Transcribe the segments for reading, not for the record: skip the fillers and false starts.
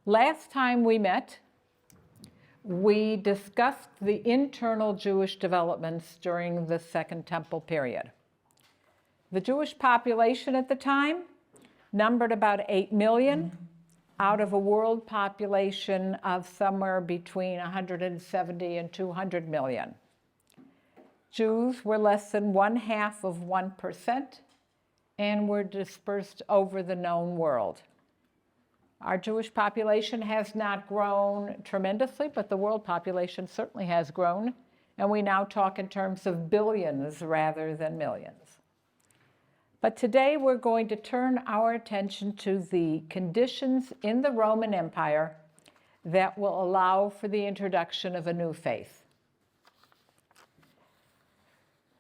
Last time we met, we discussed the internal Jewish developments during the Second Temple period. The Jewish population at the time numbered about 8 million out of a world population of somewhere between 170 and 200 million. Jews were less than 0.5% and were dispersed over the known world. Our Jewish population has not grown tremendously, but the world population certainly has grown, and we now talk in terms of billions rather than millions. But today we're going to turn our attention to the conditions in the Roman Empire that will allow for the introduction of a new faith.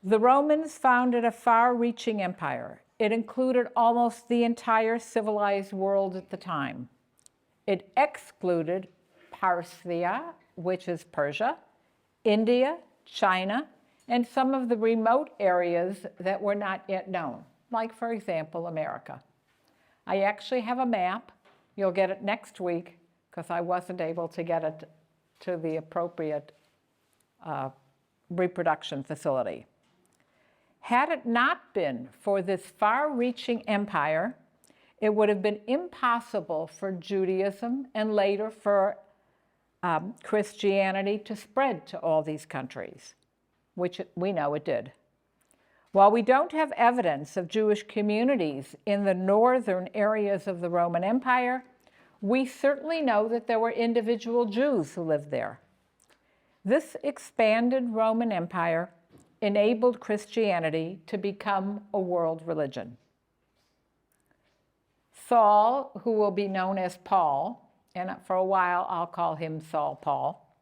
The Romans founded a far-reaching empire. It included almost the entire civilized world at the time. It excluded Parthia, which is Persia, India, China, and some of the remote areas that were not yet known, like, for example, America. I actually have a map. You'll get it next week because I wasn't able to get it to the appropriate reproduction facility. Had it not been for this far-reaching empire, it would have been impossible for Judaism and later for Christianity to spread to all these countries, which we know it did. While we don't have evidence of Jewish communities in the northern areas of the Roman Empire, we certainly know that there were individual Jews who lived there. This expanded Roman Empire enabled Christianity to become a world religion. Saul, who will be known as Paul, and for a while I'll call him Saul Paul,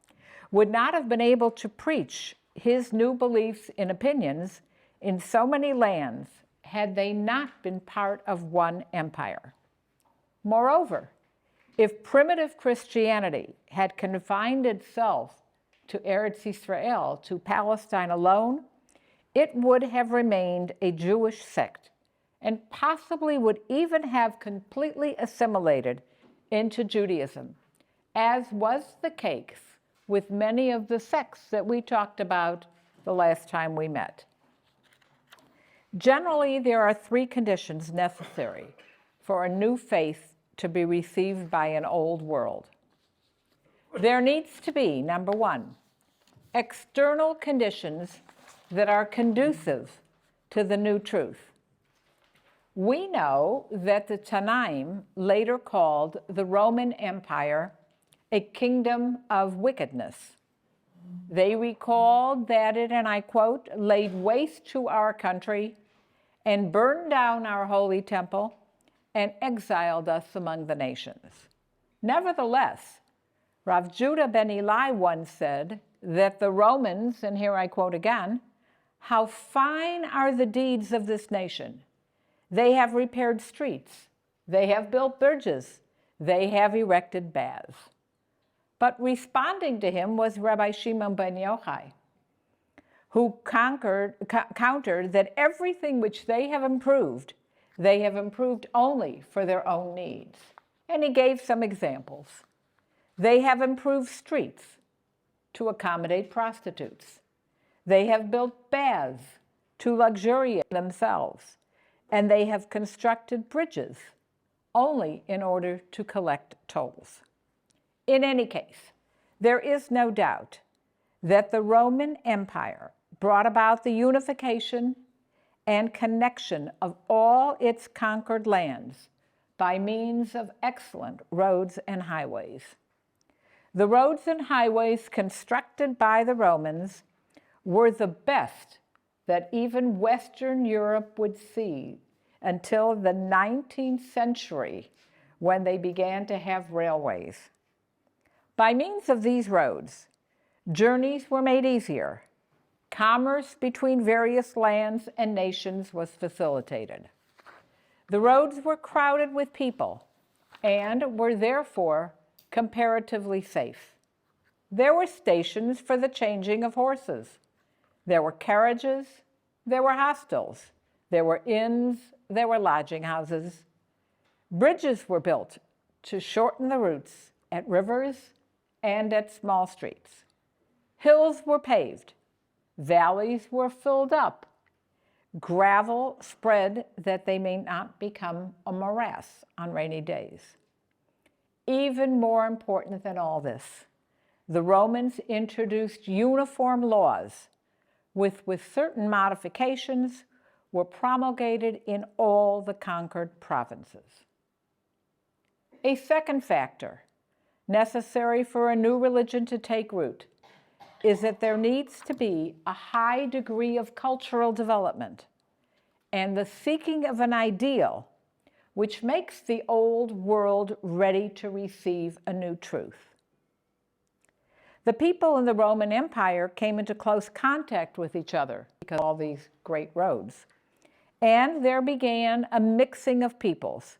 would not have been able to preach his new beliefs and opinions in so many lands had they not been part of one empire. Moreover, if primitive Christianity had confined itself to Eretz Israel, to Palestine alone, it would have remained a Jewish sect and possibly would even have completely assimilated into Judaism, as was the case with many of the sects that we talked about the last time we met. Generally, there are 3 conditions necessary for a new faith to be received by an old world. There needs to be, number 1, external conditions that are conducive to the new truth. We know that the Tanaim later called the Roman Empire a kingdom of wickedness. They recalled that it, and I quote, laid waste to our country and burned down our holy temple and exiled us among the nations. Nevertheless, Rav Judah ben Eli once said that the Romans, and here I quote again, "How fine are the deeds of this nation. They have repaired streets. They have built bridges. They have erected baths." But responding to him was Rabbi Shimon ben Yochai, who countered that everything which they have improved only for their own needs. And he gave some examples. They have improved streets to accommodate prostitutes. They have built baths to luxuriate themselves. And they have constructed bridges only in order to collect tolls. In any case, there is no doubt that the Roman Empire brought about the unification and connection of all its conquered lands by means of excellent roads and highways. The roads and highways constructed by the Romans were the best that even Western Europe would see until the 19th century, when they began to have railways. By means of these roads, journeys were made easier. Commerce between various lands and nations was facilitated. The roads were crowded with people and were therefore comparatively safe. There were stations for the changing of horses. There were carriages, there were hostels, there were inns, there were lodging houses. Bridges were built to shorten the routes at rivers and at small streets. Hills were paved, valleys were filled up, gravel spread that they may not become a morass on rainy days. Even more important than all this, the Romans introduced uniform laws with certain modifications were promulgated in all the conquered provinces. A second factor necessary for a new religion to take root is that there needs to be a high degree of cultural development and the seeking of an ideal which makes the old world ready to receive a new truth. The people in the Roman Empire came into close contact with each other because of all these great roads, and there began a mixing of peoples,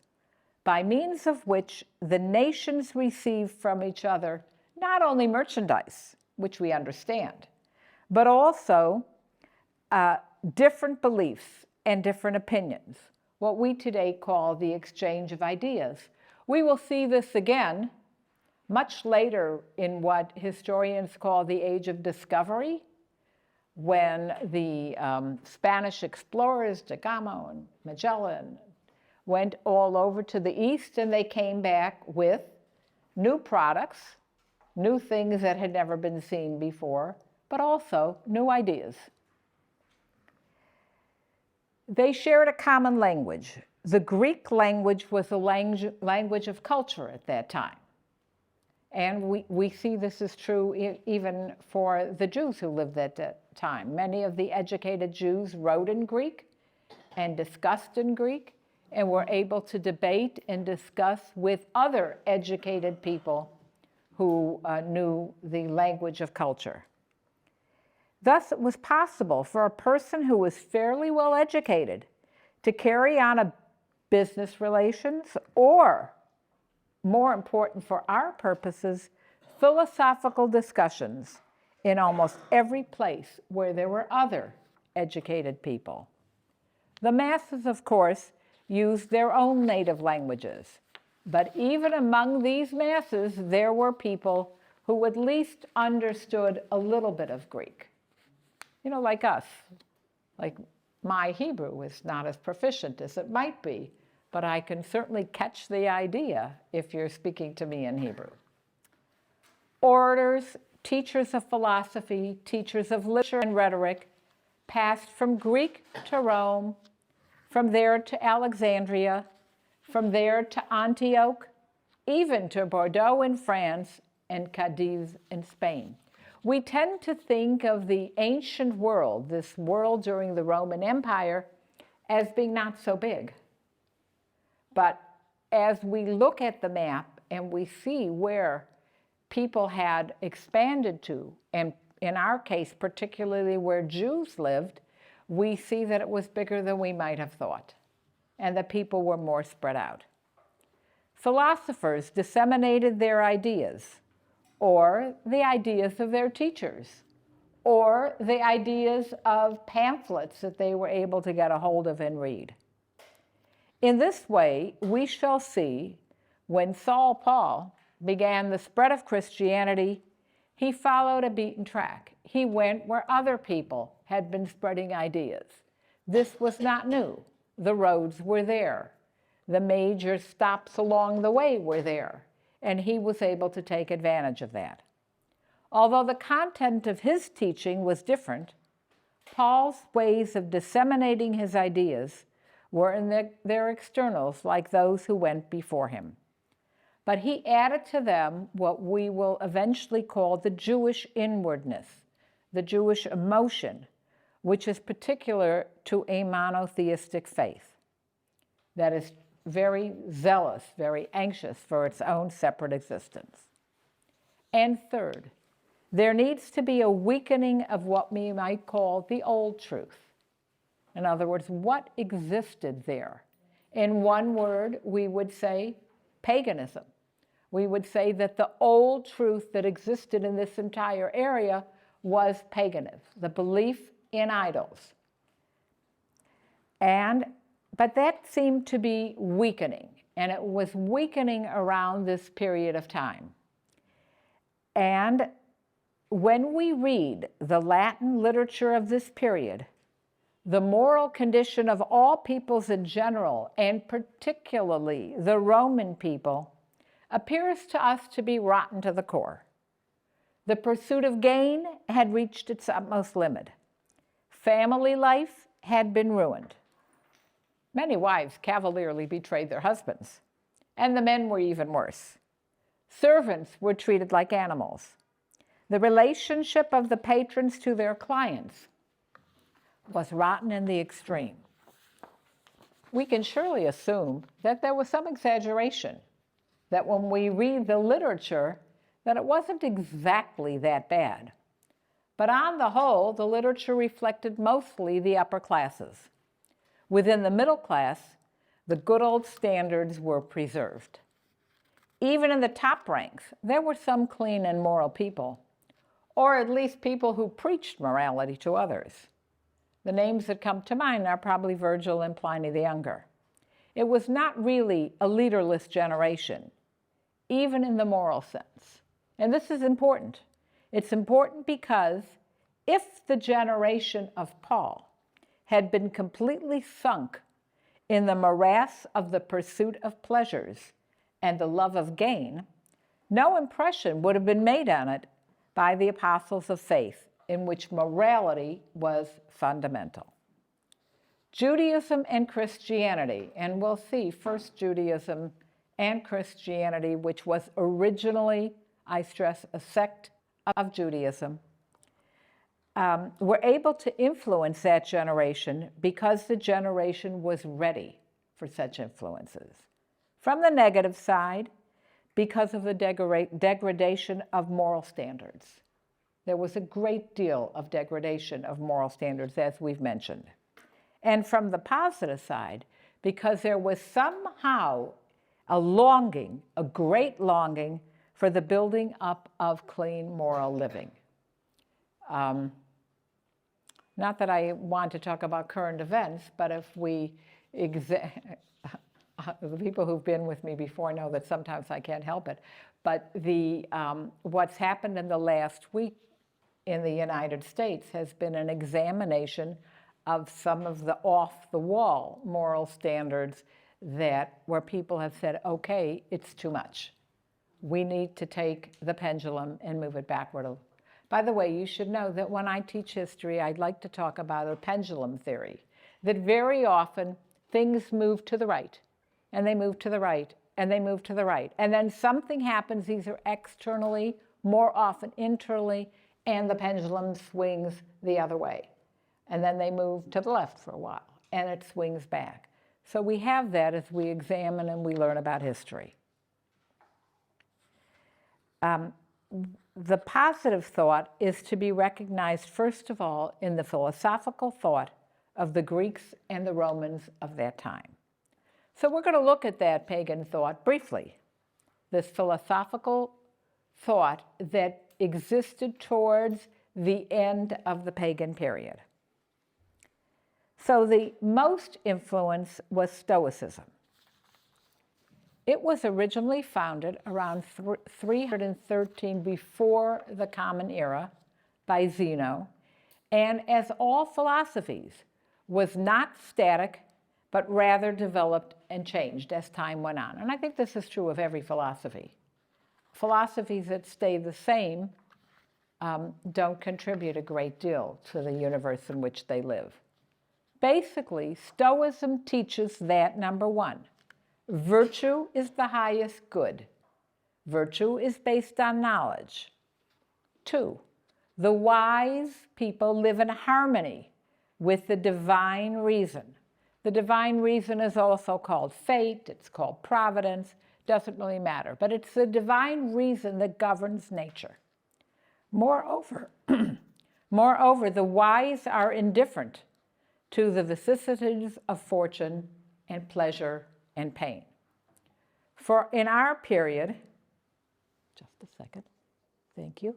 by means of which the nations received from each other not only merchandise, which we understand, but also different beliefs and different opinions, what we today call the exchange of ideas. We will see this again much later in what historians call the Age of Discovery, when the Spanish explorers, da Gama and Magellan, went all over to the east, and they came back with new products, new things that had never been seen before, but also new ideas. They shared a common language. The Greek language was the language of culture at that time. And we see this is true even for the Jews who lived at that time. Many of the educated Jews wrote in Greek and discussed in Greek, and were able to debate and discuss with other educated people who knew the language of culture. Thus, it was possible for a person who was fairly well educated to carry on a business relations, or, more important for our purposes, philosophical discussions in almost every place where there were other educated people. The masses, of course, used their own native languages. But even among these masses, there were people who at least understood a little bit of Greek. You know, like us. Like my Hebrew is not as proficient as it might be, but I can certainly catch the idea if you're speaking to me in Hebrew. Orators, teachers of philosophy, teachers of literature and rhetoric passed from Greek to Rome, from there to Alexandria, from there to Antioch, even to Bordeaux in France and Cadiz in Spain. We tend to think of the ancient world, this world during the Roman Empire, as being not so big. But as we look at the map and we see where people had expanded to, and in our case, particularly where Jews lived, we see that it was bigger than we might have thought, and that people were more spread out. Philosophers disseminated their ideas, or the ideas of their teachers, or the ideas of pamphlets that they were able to get a hold of and read. In this way, we shall see when Saul Paul began the spread of Christianity, he followed a beaten track. He went where other people had been spreading ideas. This was not new. The roads were there. The major stops along the way were there, and he was able to take advantage of that. Although the content of his teaching was different, Paul's ways of disseminating his ideas were in their externals, like those who went before him. But he added to them what we will eventually call the Jewish inwardness, the Jewish emotion, which is particular to a monotheistic faith that is very zealous, very anxious for its own separate existence. And third, there needs to be a weakening of what we might call the old truth. In other words, what existed there? In one word, we would say paganism. We would say that the old truth that existed in this entire area was paganism, the belief in idols. But that seemed to be weakening, and it was weakening around this period of time. And when we read the Latin literature of this period, the moral condition of all peoples in general, and particularly the Roman people, appears to us to be rotten to the core. The pursuit of gain had reached its utmost limit. Family life had been ruined. Many wives cavalierly betrayed their husbands, and the men were even worse. Servants were treated like animals. The relationship of the patrons to their clients was rotten in the extreme. We can surely assume that there was some exaggeration, that when we read the literature, that it wasn't exactly that bad. But on the whole, the literature reflected mostly the upper classes. Within the middle class, the good old standards were preserved. Even in the top ranks, there were some clean and moral people, or at least people who preached morality to others. The names that come to mind are probably Virgil and Pliny the Younger. It was not really a leaderless generation, even in the moral sense. And this is important. It's important because if the generation of Paul had been completely sunk in the morass of the pursuit of pleasures and the love of gain, no impression would have been made on it by the apostles of faith, in which morality was fundamental. Judaism and Christianity, and we'll see first Judaism and Christianity, which was originally, I stress, a sect of Judaism, were able to influence that generation because the generation was ready for such influences. From the negative side, because of the degradation of moral standards. There was a great deal of degradation of moral standards, as we've mentioned. And from the positive side, because there was somehow a longing, a great longing, for the building up of clean moral living. Not that I want to talk about current events, but if we the people who've been with me before know that sometimes I can't help it. But what's happened in the last week in the United States has been an examination of some of the off-the-wall moral standards where people have said, okay, it's too much. We need to take the pendulum and move it backward. By the way, you should know that when I teach history, I'd like to talk about a pendulum theory, that very often things move to the right, and they move to the right, and they move to the right. And then something happens either externally, more often internally, and the pendulum swings the other way. And then they move to the left for a while, and it swings back. So we have that as we examine and we learn about history. The positive thought is to be recognized, first of all, in the philosophical thought of the Greeks and the Romans of that time. So we're going to look at that pagan thought briefly, this philosophical thought that existed towards the end of the pagan period. So the most influence was Stoicism. It was originally founded around 313 before the Common Era by Zeno, and as all philosophies, was not static, but rather developed and changed as time went on. And I think this is true of every philosophy. Philosophies that stay the same don't contribute a great deal to the universe in which they live. Basically, Stoicism teaches that, number one, virtue is the highest good. Virtue is based on knowledge. Two, the wise people live in harmony with the divine reason. The divine reason is also called fate, it's called providence, doesn't really matter, but it's the divine reason that governs nature. Moreover, the wise are indifferent to the vicissitudes of fortune and pleasure and pain. For in our period, just a second, thank you.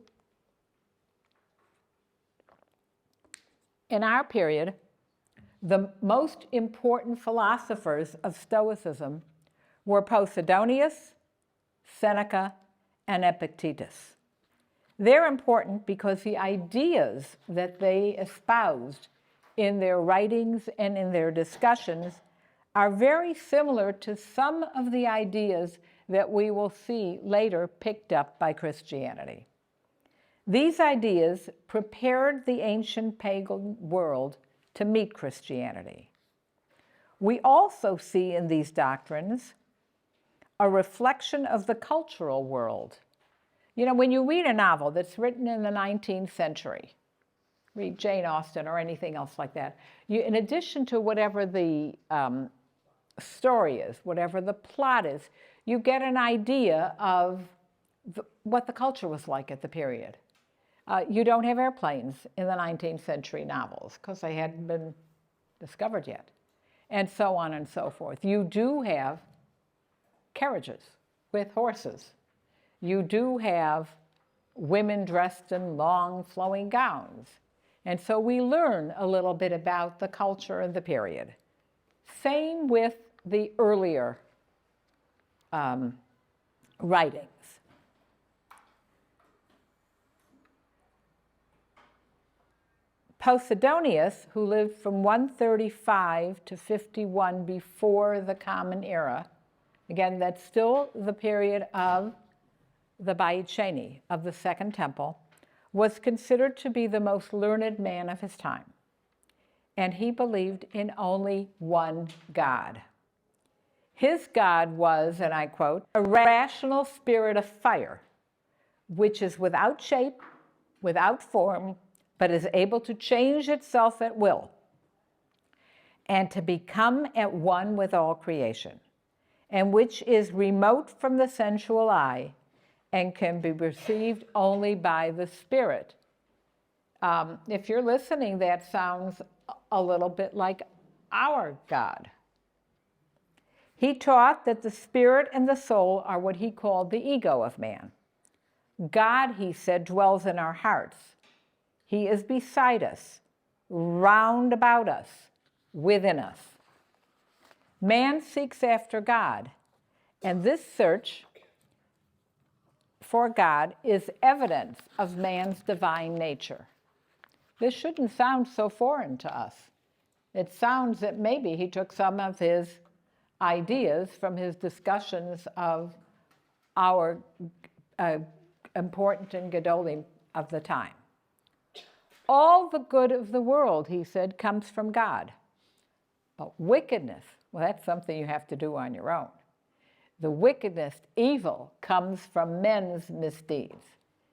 In our period, the most important philosophers of Stoicism were Posidonius, Seneca, and Epictetus. They're important because the ideas that they espoused in their writings and in their discussions are very similar to some of the ideas that we will see later picked up by Christianity. These ideas prepared the ancient pagan world to meet Christianity. We also see in these doctrines a reflection of the cultural world. You know, when you read a novel that's written in the 19th century, read Jane Austen or anything else like that, in addition to whatever the story is, whatever the plot is, you get an idea of what the culture was like at the period. You don't have airplanes in the 19th century novels because they hadn't been discovered yet, and so on and so forth. You do have carriages with horses. You do have women dressed in long flowing gowns. And so we learn a little bit about the culture of the period. Same with the earlier writings. Posidonius, who lived from 135 to 51 before the Common Era, again, that's still the period of the Beit Sheni, of the Second Temple, was considered to be the most learned man of his time. And he believed in only one God. His God was, and I quote, a rational spirit of fire, which is without shape, without form, but is able to change itself at will, and to become at one with all creation, and which is remote from the sensual eye, and can be perceived only by the Spirit. If you're listening, that sounds a little bit like our God. He taught that the spirit and the soul are what he called the ego of man. God, he said, dwells in our hearts. He is beside us, round about us, within us. Man seeks after God, and this search for God is evidence of man's divine nature. This shouldn't sound so foreign to us. It sounds that maybe he took some of his ideas from his discussions of our important and Gedolim of the time. All the good of the world, he said, comes from God. But wickedness, well, that's something you have to do on your own. The wickedness, evil, comes from men's misdeeds.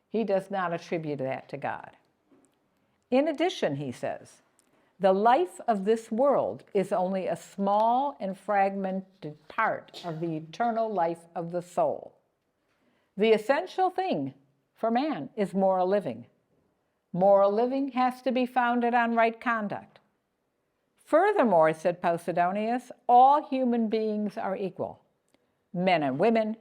He does not attribute that to God. In addition, he says, the life of this world is only a small and fragmented part of the eternal life of the soul. The essential thing for man is moral living. Moral living has to be founded on right conduct. Furthermore, said Posidonius, all human beings are equal, men and women,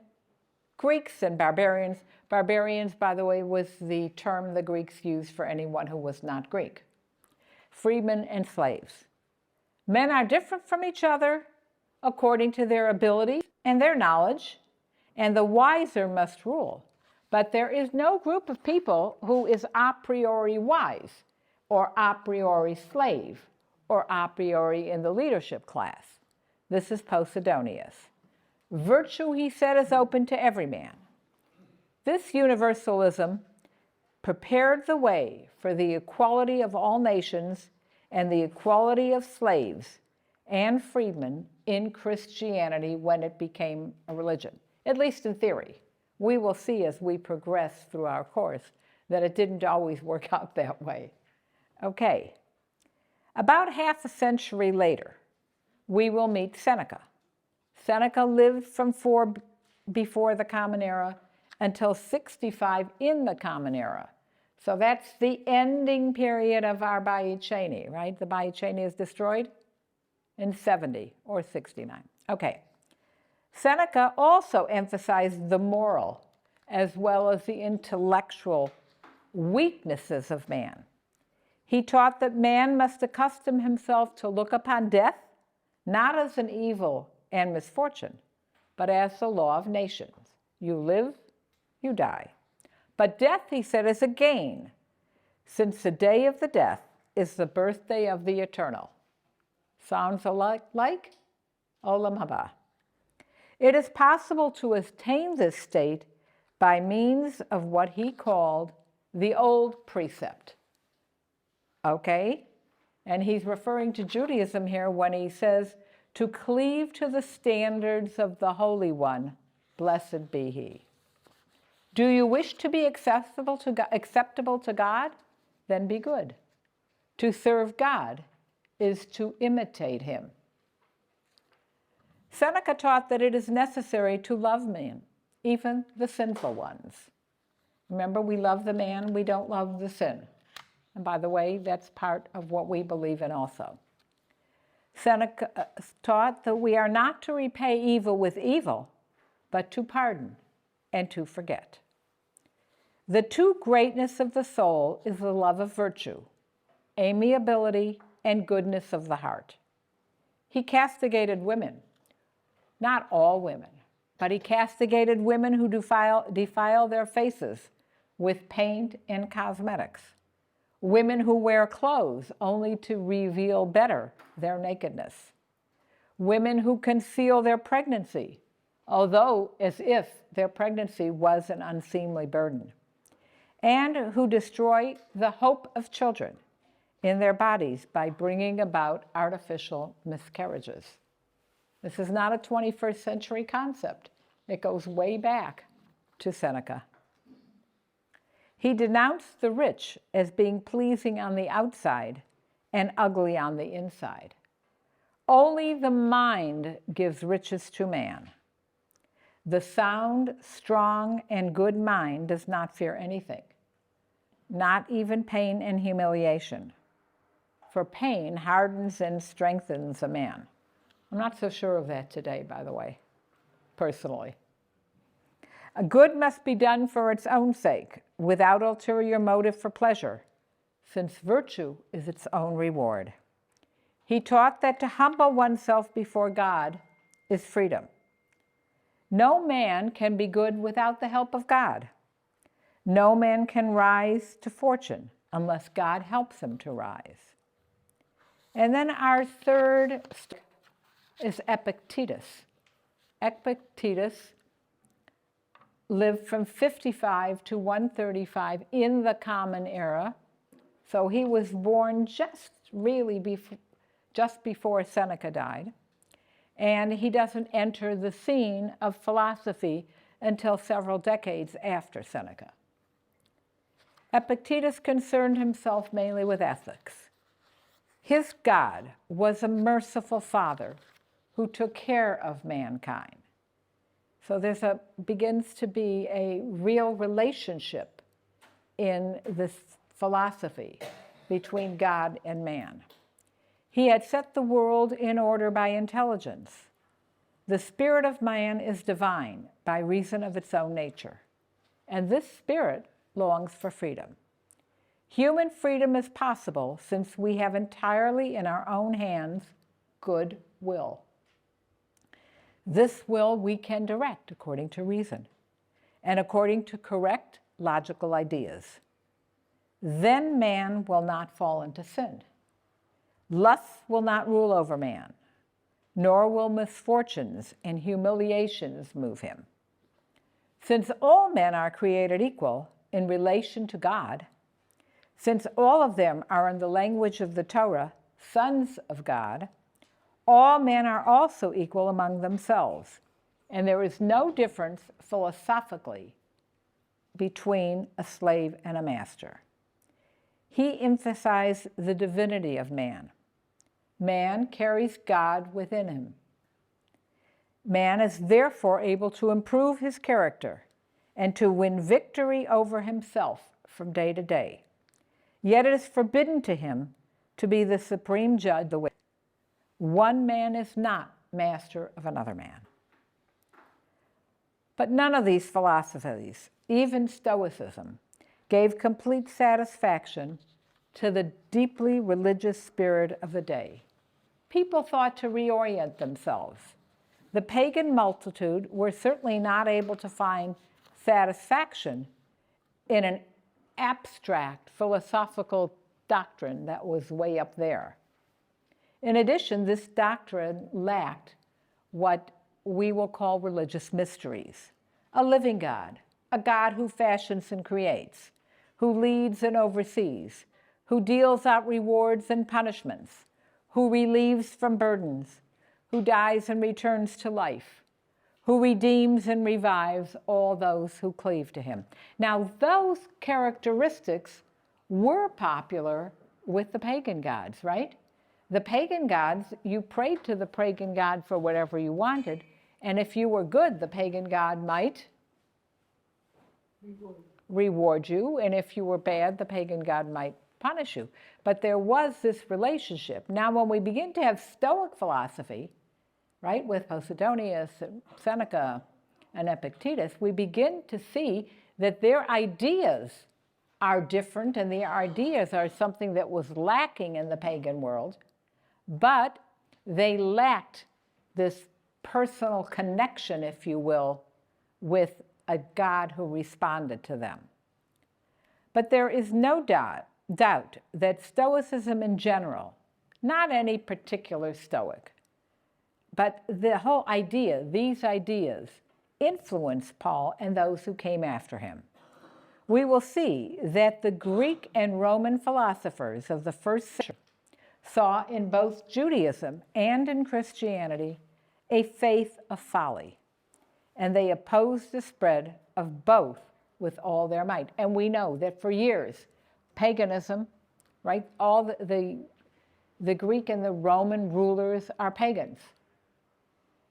Greeks and barbarians. Barbarians, by the way, was the term the Greeks used for anyone who was not Greek. Freemen and slaves. Men are different from each other according to their abilities and their knowledge, and the wiser must rule. But there is no group of people who is a priori wise, or a priori slave, or a priori in the leadership class. This is Posidonius. Virtue, he said, is open to every man. This universalism prepared the way for the equality of all nations and the equality of slaves and freedmen in Christianity when it became a religion, at least in theory. We will see as we progress through our course that it didn't always work out that way. Okay, about half a century later, we will meet Seneca. Seneca lived from 4 before the Common Era until 65 in the Common Era. So that's the ending period of our Beit Sheni, right? The Beit Sheni is destroyed in 70 or 69. Okay. Seneca also emphasized the moral as well as the intellectual weaknesses of man. He taught that man must accustom himself to look upon death not as an evil and misfortune, but as the law of nations. You live, you die. But death, he said, is a gain, since the day of the death is the birthday of the eternal. Sounds like Olam Haba. It is possible to attain this state by means of what he called the old precept. Okay? And he's referring to Judaism here when he says, to cleave to the standards of the Holy One, blessed be he. Do you wish to be acceptable to God? Then be good. To serve God is to imitate him. Seneca taught that it is necessary to love men, even the sinful ones. Remember, we love the man, we don't love the sin. And by the way, that's part of what we believe in also. Seneca taught that we are not to repay evil with evil, but to pardon and to forget. The true greatness of the soul is the love of virtue, amiability, and goodness of the heart. He castigated women, not all women, but he castigated women who defile their faces with paint and cosmetics, women who wear clothes only to reveal better their nakedness, women who conceal their pregnancy, although as if their pregnancy was an unseemly burden, and who destroy the hope of children in their bodies by bringing about artificial miscarriages. This is not a 21st century concept. It goes way back to Seneca. He denounced the rich as being pleasing on the outside and ugly on the inside. Only the mind gives riches to man. The sound, strong, and good mind does not fear anything, not even pain and humiliation. For pain hardens and strengthens a man. I'm not so sure of that today, by the way, personally. A good must be done for its own sake, without ulterior motive for pleasure, since virtue is its own reward. He taught that to humble oneself before God is freedom. No man can be good without the help of God. No man can rise to fortune unless God helps him to rise. And then our third is Epictetus. Epictetus lived from 55 to 135 in the Common Era. So he was born just before Seneca died. And he doesn't enter the scene of philosophy until several decades after Seneca. Epictetus concerned himself mainly with ethics. His God was a merciful Father who took care of mankind. So begins to be a real relationship in this philosophy between God and man. He had set the world in order by intelligence. The spirit of man is divine by reason of its own nature, and this spirit longs for freedom. Human freedom is possible since we have entirely in our own hands good will. This will we can direct according to reason and according to correct logical ideas. Then man will not fall into sin. Lust will not rule over man, nor will misfortunes and humiliations move him. Since all men are created equal in relation to God, since all of them are in the language of the Torah, sons of God, all men are also equal among themselves, and there is no difference philosophically between a slave and a master. He emphasized the divinity of man. Man carries God within him. Man is therefore able to improve his character and to win victory over himself from day to day. Yet it is forbidden to him to be the supreme judge. One man is not master of another man. But none of these philosophies, even Stoicism, gave complete satisfaction to the deeply religious spirit of the day. People thought to reorient themselves. The pagan multitude were certainly not able to find satisfaction in an abstract philosophical doctrine that was way up there. In addition, this doctrine lacked what we will call religious mysteries: a living God, a God who fashions and creates, who leads and oversees, who deals out rewards and punishments, who relieves from burdens, who dies and returns to life, who redeems and revives all those who cleave to him. Now, those characteristics were popular with the pagan gods, right? The pagan gods, you prayed to the pagan god for whatever you wanted, and if you were good, the pagan god might reward you, and if you were bad, the pagan god might punish you. But there was this relationship. Now, when we begin to have Stoic philosophy, right, with Posidonius and Seneca and Epictetus, we begin to see that their ideas are different, and their ideas are something that was lacking in the pagan world, but they lacked this personal connection, if you will, with a God who responded to them. But there is no doubt that Stoicism in general, not any particular Stoic, but the whole idea, these ideas, influenced Paul and those who came after him. We will see that the Greek and Roman philosophers of the first century saw in both Judaism and in Christianity a faith of folly, and they opposed the spread of both with all their might. And we know that for years, paganism, right, all the Greek and the Roman rulers are pagans.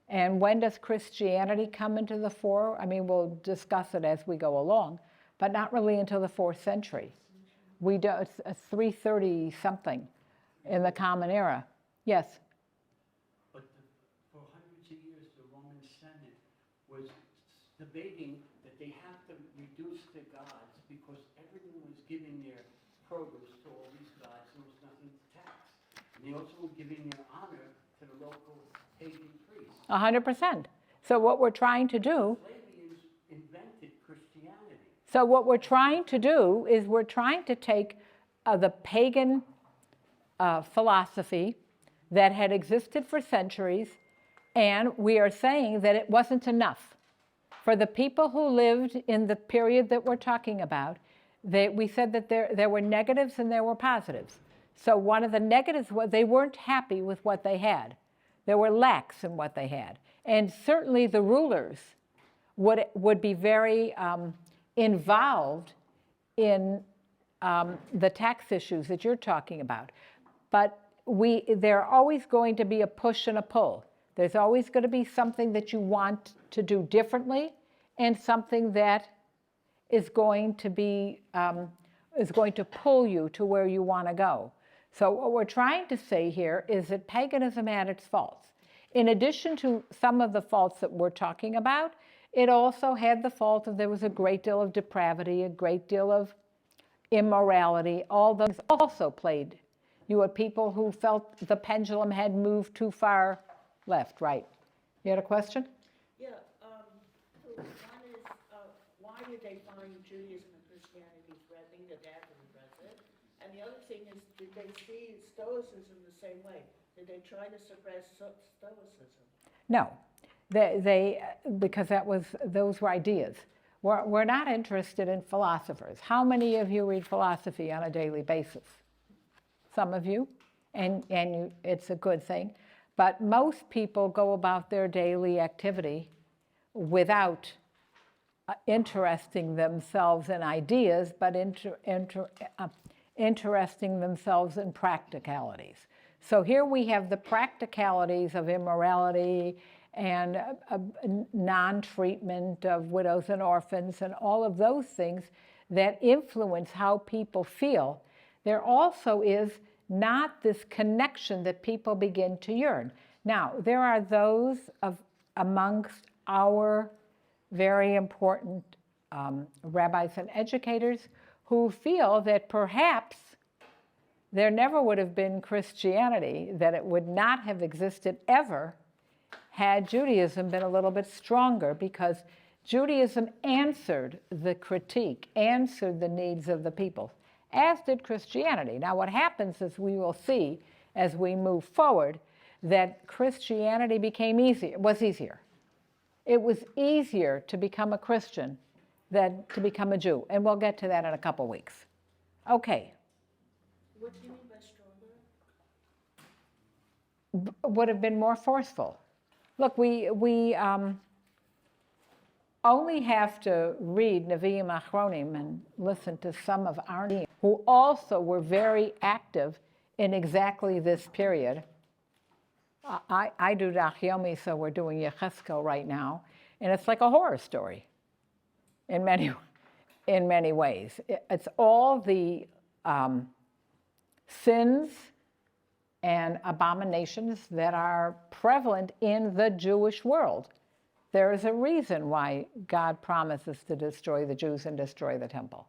And when does Christianity come into the fore? I mean, we'll discuss it as we go along, but not really until the 4th century. It's 330-something in the Common Era. Yes? But for hundreds of years, the Roman Senate was debating that they have to reduce the gods because everyone was giving their produce to all these gods and there was nothing to tax. And they also were giving their honor to the local pagan priests. 100%. So what we're trying to do... Slavians invented Christianity. So what we're trying to do is we're trying to take the pagan philosophy that had existed for centuries, and we are saying that it wasn't enough. For the people who lived in the period that we're talking about, we said that there were negatives and there were positives. So one of the negatives was they weren't happy with what they had. There were lacks in what they had. And certainly the rulers would be very involved in the tax issues that you're talking about. But there are always going to be a push and a pull. There's always going to be something that you want to do differently, and something that is going to pull you to where you want to go. So what we're trying to say here is that paganism had its faults. In addition to some of the faults that we're talking about, it also had the fault of there was a great deal of depravity, a great deal of immorality. All those also played. You had people who felt the pendulum had moved too far left, right. You had a question? Yeah. One is, why did they find Judaism and Christianity threatening that they had to address it? And the other thing is, did they see Stoicism the same way? Did they try to suppress Stoicism? No, because those were ideas. We're not interested in philosophers. How many of you read philosophy on a daily basis? Some of you, and it's a good thing. But most people go about their daily activity without interesting themselves in ideas, but interesting themselves in practicalities. So here we have the practicalities of immorality and non-treatment of widows and orphans and all of those things that influence how people feel. There also is not this connection that people begin to yearn. Now, there are those amongst our very important rabbis and educators who feel that perhaps there never would have been Christianity, that it would not have existed ever had Judaism been a little bit stronger, because Judaism answered the critique, answered the needs of the people, as did Christianity. Now, what happens is we will see as we move forward that Christianity was easier. It was easier to become a Christian than to become a Jew, and we'll get to that in a couple weeks. Okay. What do you mean by stronger? Would have been more forceful. Look, we only have to read Nevi'im Achronim and listen to some of our Nevi'im, who also were very active in exactly this period. I do Dach Yomi, so we're doing Yechezkel right now, and it's like a horror story in many ways. It's all the sins and abominations that are prevalent in the Jewish world. There is a reason why God promises to destroy the Jews and destroy the temple.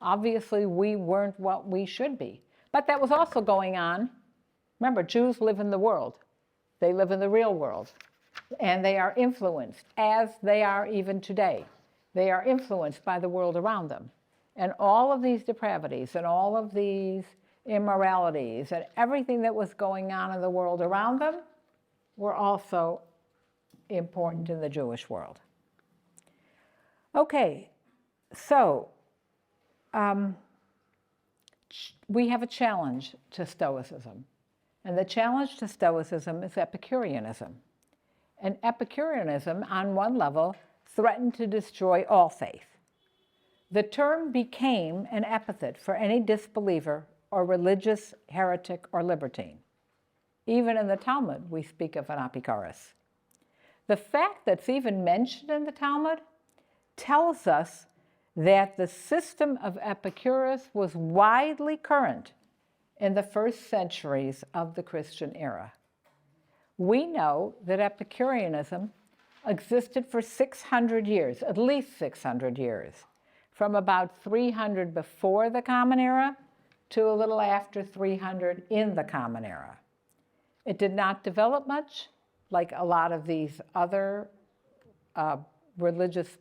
Obviously, we weren't what we should be. But that was also going on. Remember, Jews live in the world. They live in the real world. And they are influenced, as they are even today. They are influenced by the world around them. And all of these depravities and all of these immoralities and everything that was going on in the world around them were also important in the Jewish world. Okay, so we have a challenge to Stoicism. And the challenge to Stoicism is Epicureanism. And Epicureanism, on one level, threatened to destroy all faith. The term became an epithet for any disbeliever or religious heretic or libertine. Even in the Talmud, we speak of an Epicurus. The fact that's even mentioned in the Talmud tells us that the system of Epicurus was widely current in the first centuries of the Christian era. We know that Epicureanism existed for 600 years, at least 600 years, from about 300 before the Common Era to a little after 300 in the Common Era. It did not develop much, like a lot of these other religious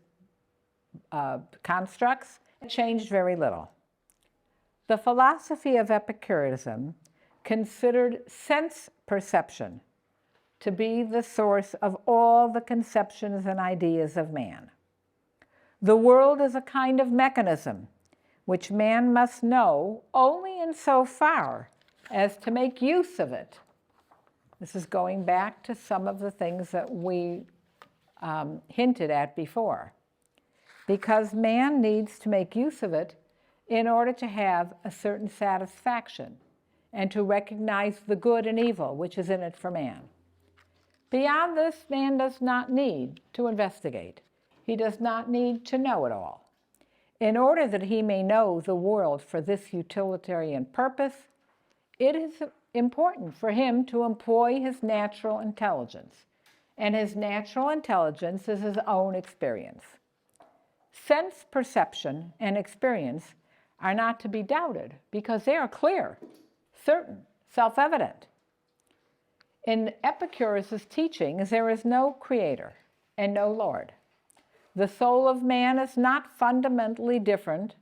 constructs. It changed very little. The philosophy of Epicureanism considered sense perception to be the source of all the conceptions and ideas of man. The world is a kind of mechanism which man must know only insofar as to make use of it. This is going back to some of the things that we hinted at before. Because man needs to make use of it in order to have a certain satisfaction and to recognize the good and evil which is in it for man. Beyond this, man does not need to investigate. He does not need to know it all. In order that he may know the world for this utilitarian purpose, it is important for him to employ his natural intelligence, and his natural intelligence is his own experience. Sense perception and experience are not to be doubted because they are clear, certain, self-evident. In Epicurus' teachings, there is no creator and no Lord. The soul of man is not fundamentally different,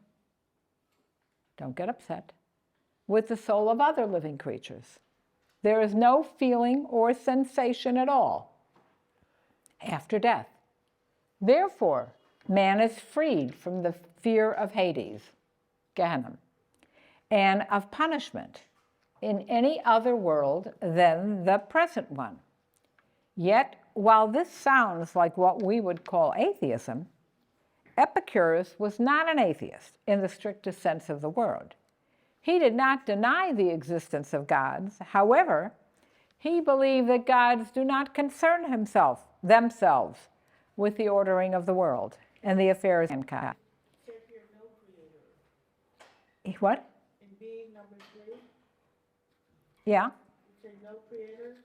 don't get upset, with the soul of other living creatures. There is no feeling or sensation at all after death. Therefore, man is freed from the fear of Hades, Gehenna, and of punishment in any other world than the present one. Yet, while this sounds like what we would call atheism, Epicurus was not an atheist in the strictest sense of the word. He did not deny the existence of gods. However, he believed that gods do not concern themselves with the ordering of the world and the affairs of mankind. Said here, no creator. What? In being number 3, Yeah, you say no creator?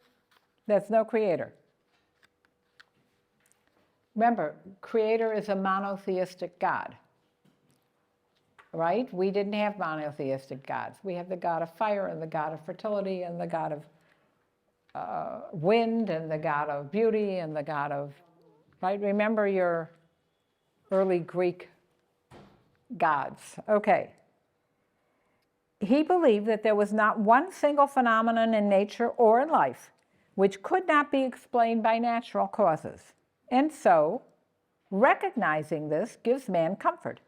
there's no creator. Remember, creator is a monotheistic God, right? We didn't have monotheistic gods. We have the god of fire and the god of fertility and the god of wind and the god of beauty and the god of, right? Remember your early Greek gods. Okay. He believed that there was not one single phenomenon in nature or in life which could not be explained by natural causes. And so, recognizing this gives man comfort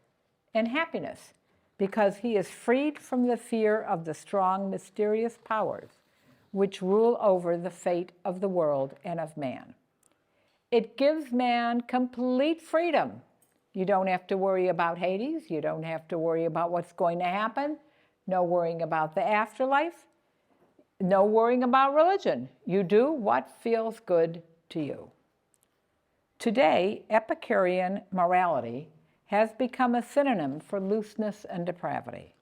and happiness because he is freed from the fear of the strong, mysterious powers which rule over the fate of the world and of man. It gives man complete freedom. You don't have to worry about Hades. You don't have to worry about what's going to happen. No worrying about the afterlife. No worrying about religion. You do what feels good to you. Today, Epicurean morality has become a synonym for looseness and depravity,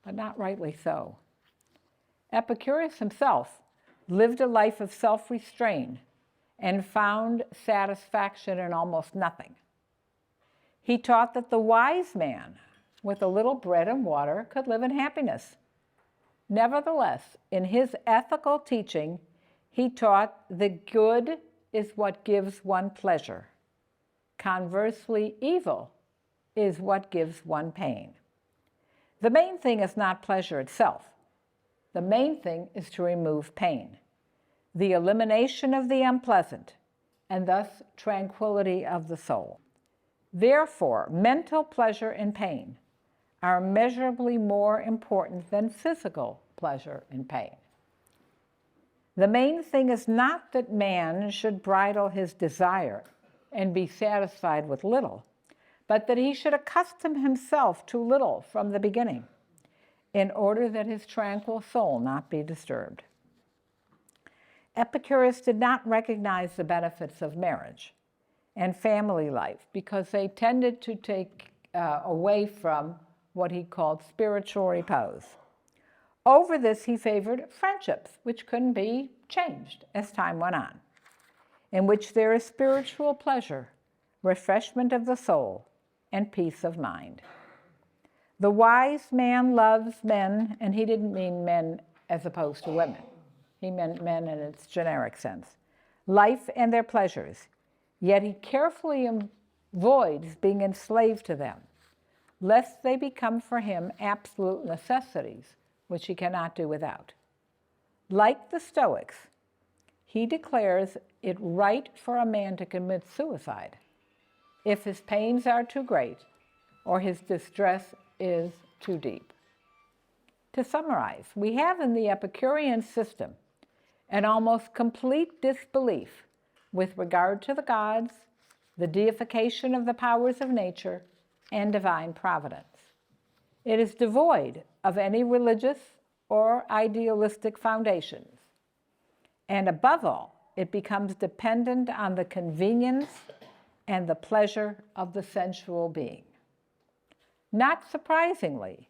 but not rightly so. Epicurus himself lived a life of self-restraint and found satisfaction in almost nothing. He taught that the wise man, with a little bread and water, could live in happiness. Nevertheless, in his ethical teaching, he taught the good is what gives one pleasure. Conversely, evil is what gives one pain. The main thing is not pleasure itself. The main thing is to remove pain, the elimination of the unpleasant, and thus tranquility of the soul. Therefore, mental pleasure and pain are immeasurably more important than physical pleasure and pain. The main thing is not that man should bridle his desire and be satisfied with little, but that he should accustom himself to little from the beginning, in order that his tranquil soul not be disturbed. Epicurus did not recognize the benefits of marriage and family life because they tended to take away from what he called spiritual repose. Over this, he favored friendships, which couldn't be changed as time went on, in which there is spiritual pleasure, refreshment of the soul, and peace of mind. The wise man loves men, and he didn't mean men as opposed to women. He meant men in its generic sense. Life and their pleasures, yet he carefully avoids being enslaved to them, lest they become for him absolute necessities, which he cannot do without. Like the Stoics, he declares it right for a man to commit suicide if his pains are too great or his distress is too deep. To summarize, we have in the Epicurean system an almost complete disbelief with regard to the gods, the deification of the powers of nature, and divine providence. It is devoid of any religious or idealistic foundations, and above all, it becomes dependent on the convenience and the pleasure of the sensual being. Not surprisingly,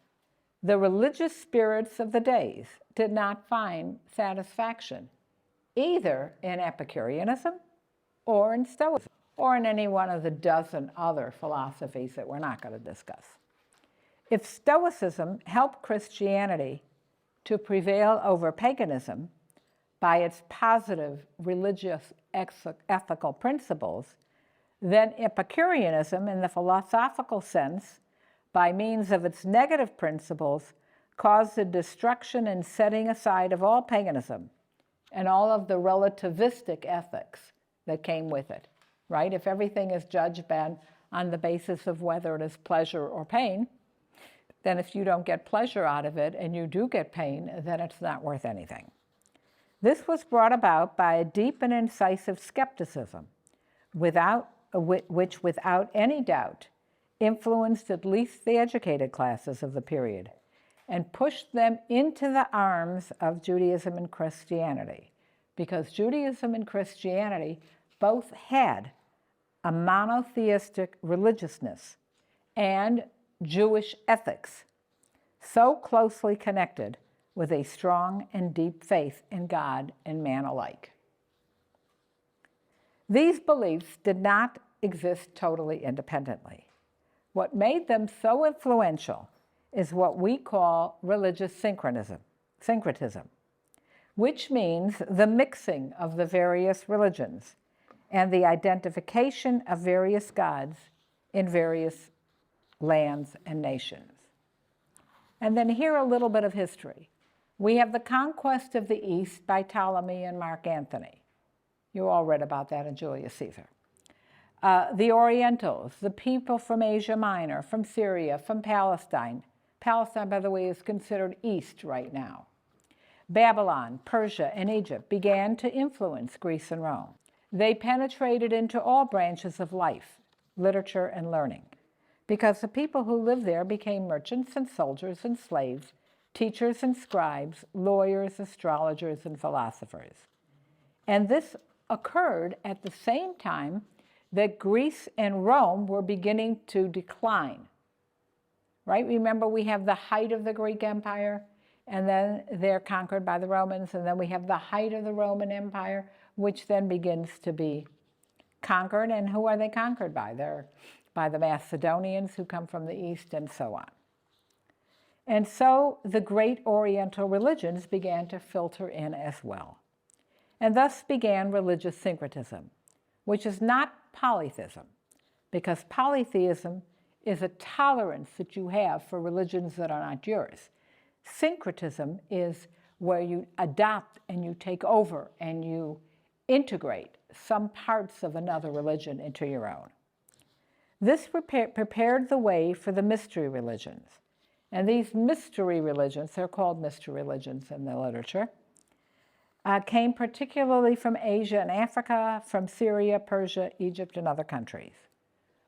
the religious spirits of the days did not find satisfaction either in Epicureanism or in Stoicism or in any one of the dozen other philosophies that we're not going to discuss. If Stoicism helped Christianity to prevail over paganism by its positive religious ethical principles, then Epicureanism, in the philosophical sense, by means of its negative principles, caused the destruction and setting aside of all paganism and all of the relativistic ethics that came with it, right? If everything is judged on the basis of whether it is pleasure or pain, then if you don't get pleasure out of it and you do get pain, then it's not worth anything. This was brought about by a deep and incisive skepticism, which without any doubt influenced at least the educated classes of the period and pushed them into the arms of Judaism and Christianity, because Judaism and Christianity both had a monotheistic religiousness and Jewish ethics so closely connected with a strong and deep faith in God and man alike. These beliefs did not exist totally independently. What made them so influential is what we call religious syncretism, which means the mixing of the various religions and the identification of various gods in various lands and nations. And then here a little bit of history. We have the conquest of the East by Ptolemy and Mark Antony. You all read about that in Julius Caesar. The Orientals, the people from Asia Minor, from Syria, from Palestine. Palestine, by the way, is considered East right now. Babylon, Persia, and Egypt began to influence Greece and Rome. They penetrated into all branches of life, literature, and learning, because the people who lived there became merchants and soldiers and slaves, teachers and scribes, lawyers, astrologers, and philosophers. And this occurred at the same time that Greece and Rome were beginning to decline. Right? Remember, we have the height of the Greek Empire, and then they're conquered by the Romans, and then we have the height of the Roman Empire, which then begins to be conquered. And who are they conquered by? They're by the Macedonians, who come from the east, and so on. And so the great Oriental religions began to filter in as well. And thus began religious syncretism, which is not polytheism, because polytheism is a tolerance that you have for religions that are not yours. Syncretism is where you adopt and you take over and you integrate some parts of another religion into your own. This prepared the way for the mystery religions. And these mystery religions, they're called mystery religions in the literature, came particularly from Asia and Africa, from Syria, Persia, Egypt, and other countries.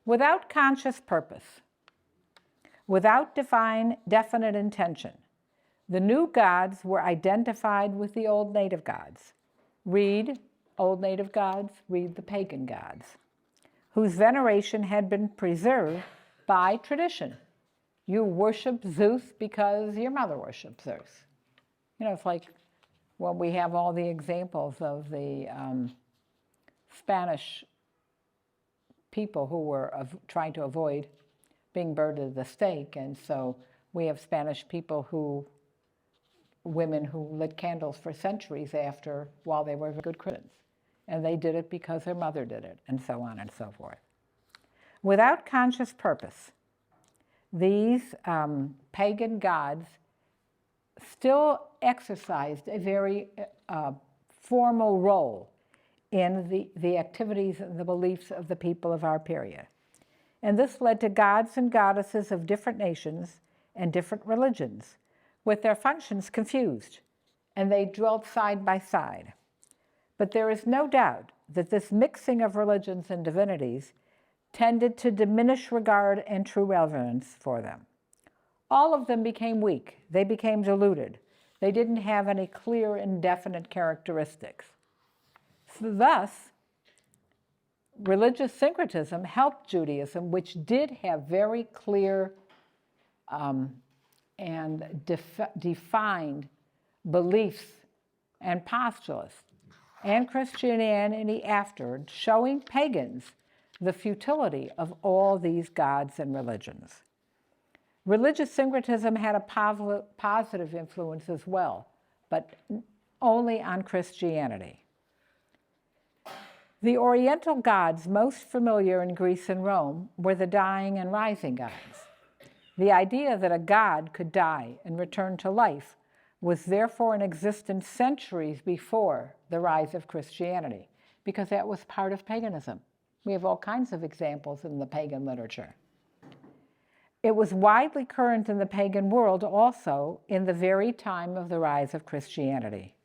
Without conscious purpose, without definite intention, the new gods were identified with the old native gods. Read old native gods, read the pagan gods, whose veneration had been preserved by tradition. You worship Zeus because your mother worshipped Zeus. You know, it's like when we have all the examples of the Spanish people who were trying to avoid being burned at the stake. And so we have Spanish people women who lit candles for centuries after, while they were good Christians. And they did it because their mother did it, and so on and so forth. Without conscious purpose, these pagan gods still exercised a very formal role in the activities and the beliefs of the people of our period. And this led to gods and goddesses of different nations and different religions, with their functions confused, and they dwelt side by side. But there is no doubt that this mixing of religions and divinities tended to diminish regard and true reverence for them. All of them became weak. They became diluted. They didn't have any clear and definite characteristics. So thus, religious syncretism helped Judaism, which did have very clear and defined beliefs and postulates, and Christianity afterward, showing pagans the futility of all these gods and religions. Religious syncretism had a positive influence as well, but only on Christianity. The Oriental gods most familiar in Greece and Rome were the dying and rising gods. The idea that a god could die and return to life was therefore in existence centuries before the rise of Christianity, because that was part of paganism. We have all kinds of examples in the pagan literature. It was widely current in the pagan world also in the very time of the rise of Christianity.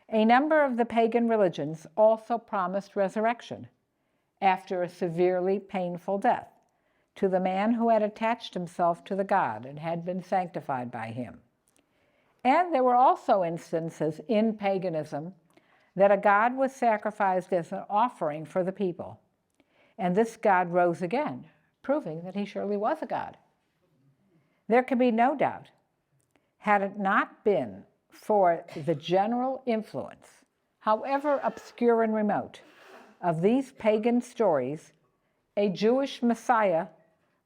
A number of the pagan religions also promised resurrection after a severely painful death to the man who had attached himself to the god and had been sanctified by him. And there were also instances in paganism that a god was sacrificed as an offering for the people, and this god rose again, proving that he surely was a god. There can be no doubt, had it not been for the general influence, however obscure and remote, of these pagan stories, a Jewish Messiah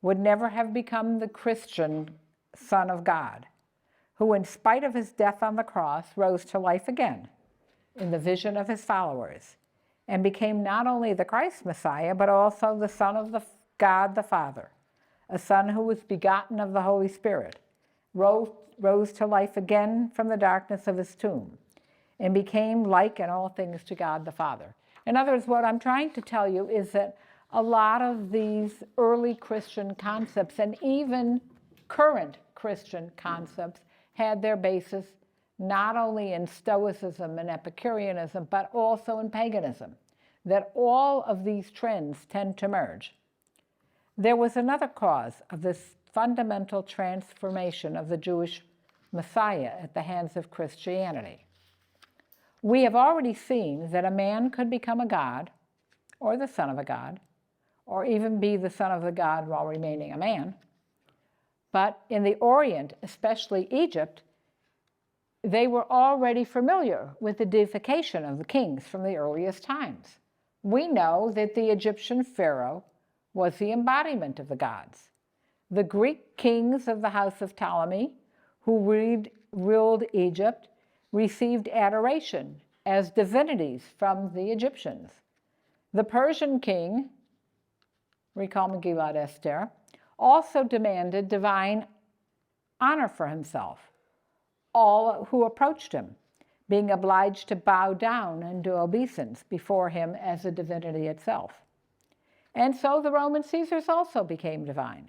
would never have become the Christian Son of God, who in spite of his death on the cross rose to life again in the vision of his followers and became not only the Christ Messiah, but also the Son of the God the Father, a Son who was begotten of the Holy Spirit, rose to life again from the darkness of his tomb, and became like in all things to God the Father. In other words, what I'm trying to tell you is that a lot of these early Christian concepts, and even current Christian concepts, had their basis not only in Stoicism and Epicureanism, but also in paganism, that all of these trends tend to merge. There was another cause of this fundamental transformation of the Jewish Messiah at the hands of Christianity. We have already seen that a man could become a god, or the son of a god, or even be the son of a god while remaining a man. But in the Orient, especially Egypt, they were already familiar with the deification of the kings from the earliest times. We know that the Egyptian pharaoh was the embodiment of the gods. The Greek kings of the house of Ptolemy, who ruled Egypt, received adoration as divinities from the Egyptians. The Persian king, recall Megillat Esther, also demanded divine honor for himself, all who approached him being obliged to bow down and do obeisance before him as a divinity itself. And so the Roman Caesars also became divine.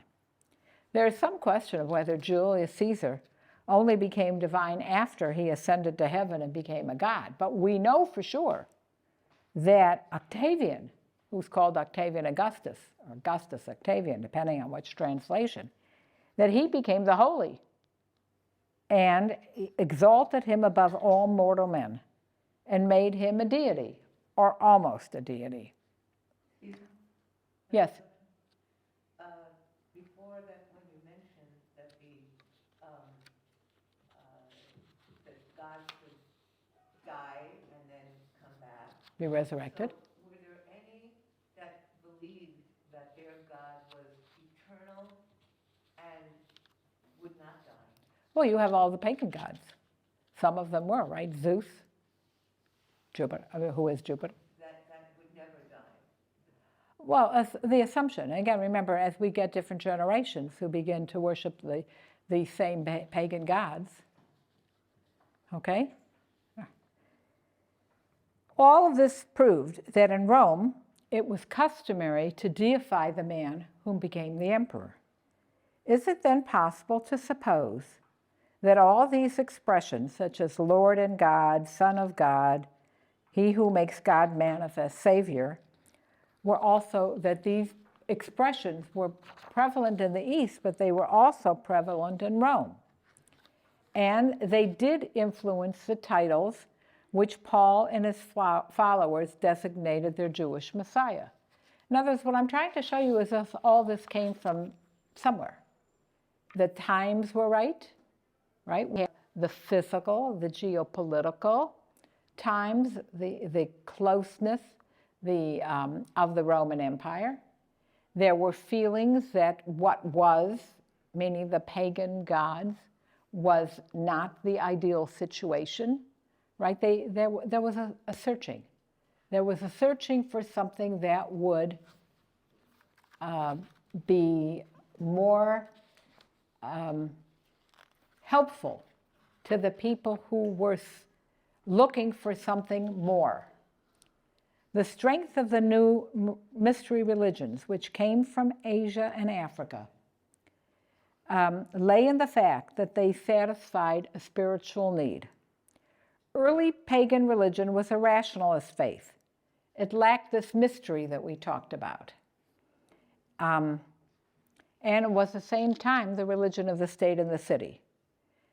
There is some question of whether Julius Caesar only became divine after he ascended to heaven and became a god. But we know for sure that Octavian, who's called Octavian Augustus, or Augustus Octavian, depending on which translation, that he became the holy and exalted him above all mortal men and made him a deity, or almost a deity. Yes? Before that, when you mentioned that that God could die and then come back. Be resurrected. So were there any that believed that their God was eternal and would not die? Well, you have all the pagan gods. Some of them were, right? Zeus, Jupiter, who is Jupiter? That would never die. Well, the assumption, again, remember, as we get different generations who begin to worship the same pagan gods, okay? All of this proved that in Rome, it was customary to deify the man whom became the emperor. Is it then possible to suppose that all these expressions, such as Lord and God, Son of God, He who makes God manifest, Savior, were also, that these expressions were prevalent in the East, but they were also prevalent in Rome. And they did influence the titles which Paul and his followers designated their Jewish Messiah. In other words, what I'm trying to show you is that all this came from somewhere. The times were right? We have the physical, the geopolitical times, the closeness of the Roman Empire. There were feelings that what was, meaning the pagan gods, was not the ideal situation, right? There was a searching. There was a searching for something that would be more helpful to the people who were looking for something more. The strength of the new mystery religions, which came from Asia and Africa, lay in the fact that they satisfied a spiritual need. Early pagan religion was a rationalist faith. It lacked this mystery that we talked about. And it was at the same time the religion of the state and the city.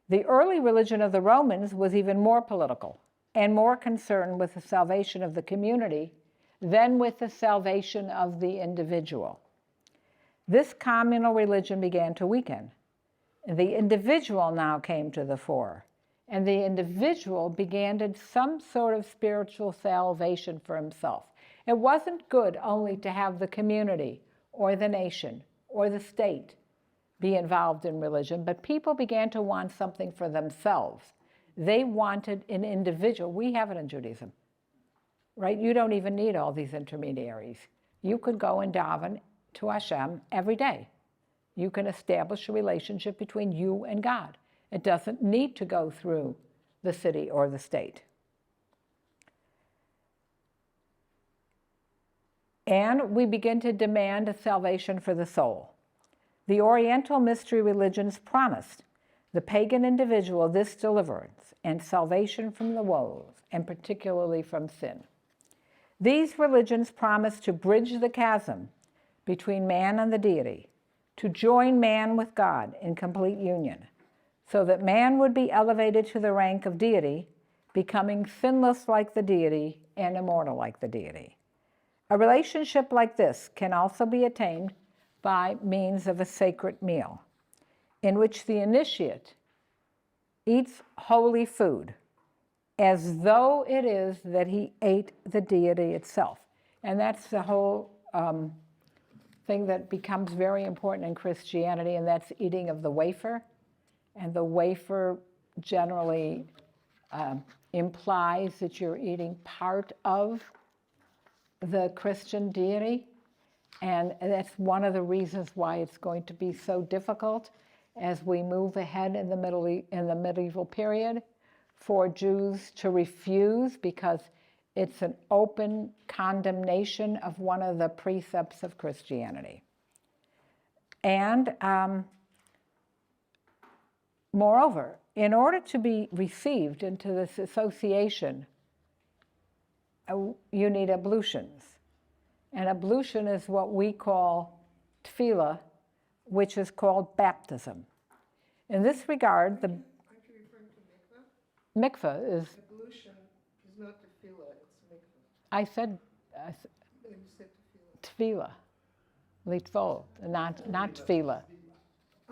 The early religion of the Romans was even more political and more concerned with the salvation of the community than with the salvation of the individual. This communal religion began to weaken. The individual now came to the fore, and the individual began to some sort of spiritual salvation for himself. It wasn't good only to have the community or the nation or the state be involved in religion, but people began to want something for themselves. They wanted an individual. We have it in Judaism, right? You don't even need all these intermediaries. You could go and daven to Hashem every day. You can establish a relationship between you and God. It doesn't need to go through the city or the state. And we begin to demand a salvation for the soul. The Oriental mystery religions promised the pagan individual this deliverance and salvation from the woes, and particularly from sin. These religions promised to bridge the chasm between man and the deity, to join man with God in complete union, so that man would be elevated to the rank of deity, becoming sinless like the deity and immortal like the deity. A relationship like this can also be attained by means of a sacred meal, in which the initiate eats holy food as though it is that he ate the deity itself. And that's the whole thing that becomes very important in Christianity, and that's eating of the wafer. And the wafer generally implies that you're eating part of the Christian deity. And that's one of the reasons why it's going to be so difficult as we move ahead in the medieval period for Jews to refuse, because it's an open condemnation of one of the precepts of Christianity. And moreover, in order to be received into this association, you need ablutions. And ablution is what we call tefillah, which is called baptism. In this regard, the Aren't you referring to mikvah? mikveh is, Ablution is not tefillah, it's mikvah. I said You said tefillah. tefillah, litvol, not tefillah.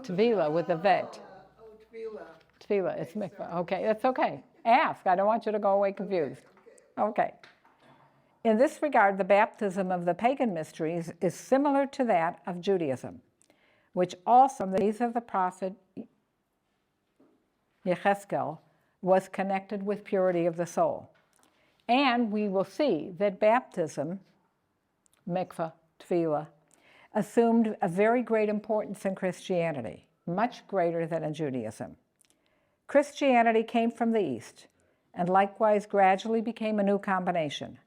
Tefillah with a vet. Oh, tefillah. Tefillah, it's mikveh. Okay, that's okay. Ask. I don't want you to go away confused. Okay. In this regard, the baptism of the pagan mysteries is similar to that of Judaism, which also, in the days of the prophet Yechezkel, was connected with purity of the soul. And we will see that baptism, mikveh, tefillah, assumed a very great importance in Christianity, much greater than in Judaism. Christianity came from the East, and likewise gradually became a new combination.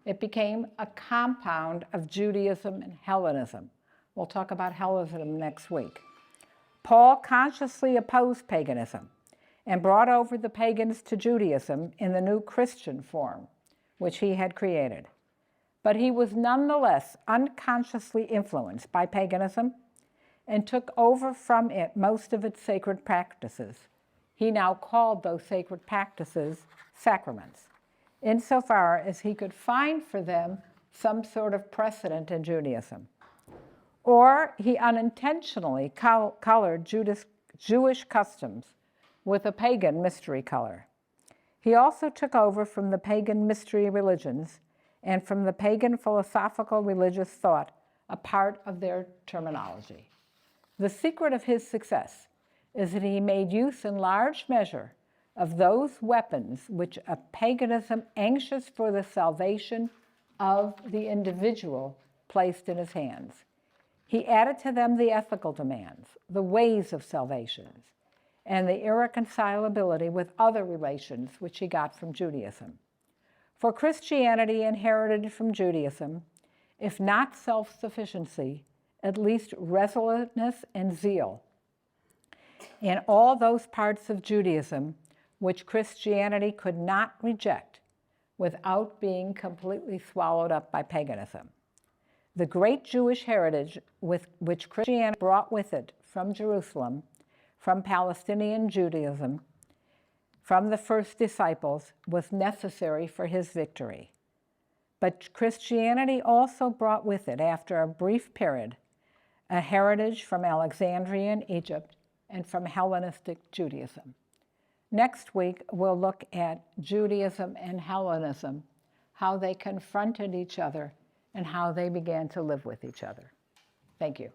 It became a compound of Judaism and Hellenism. We'll talk about Hellenism next week. Paul consciously opposed paganism and brought over the pagans to Judaism in the new Christian form, which he had created. But he was nonetheless unconsciously influenced by paganism and took over from it most of its sacred practices. He now called those sacred practices sacraments, insofar as he could find for them some sort of precedent in Judaism. Or he unintentionally colored Jewish customs with a pagan mystery color. He also took over from the pagan mystery religions and from the pagan philosophical religious thought a part of their terminology. The secret of his success is that he made use in large measure of those weapons which a paganism anxious for the salvation of the individual placed in his hands. He added to them the ethical demands, the ways of salvation, and the irreconcilability with other relations which he got from Judaism. For Christianity inherited from Judaism, if not self-sufficiency, at least resoluteness and zeal in all those parts of Judaism which Christianity could not reject without being completely swallowed up by paganism. The great Jewish heritage which Christianity brought with it from Jerusalem, from Palestinian Judaism, from the first disciples, was necessary for his victory. But Christianity also brought with it, after a brief period, a heritage from Alexandrian Egypt and from Hellenistic Judaism. Next week, we'll look at Judaism and Hellenism, how they confronted each other and how they began to live with each other. Thank you.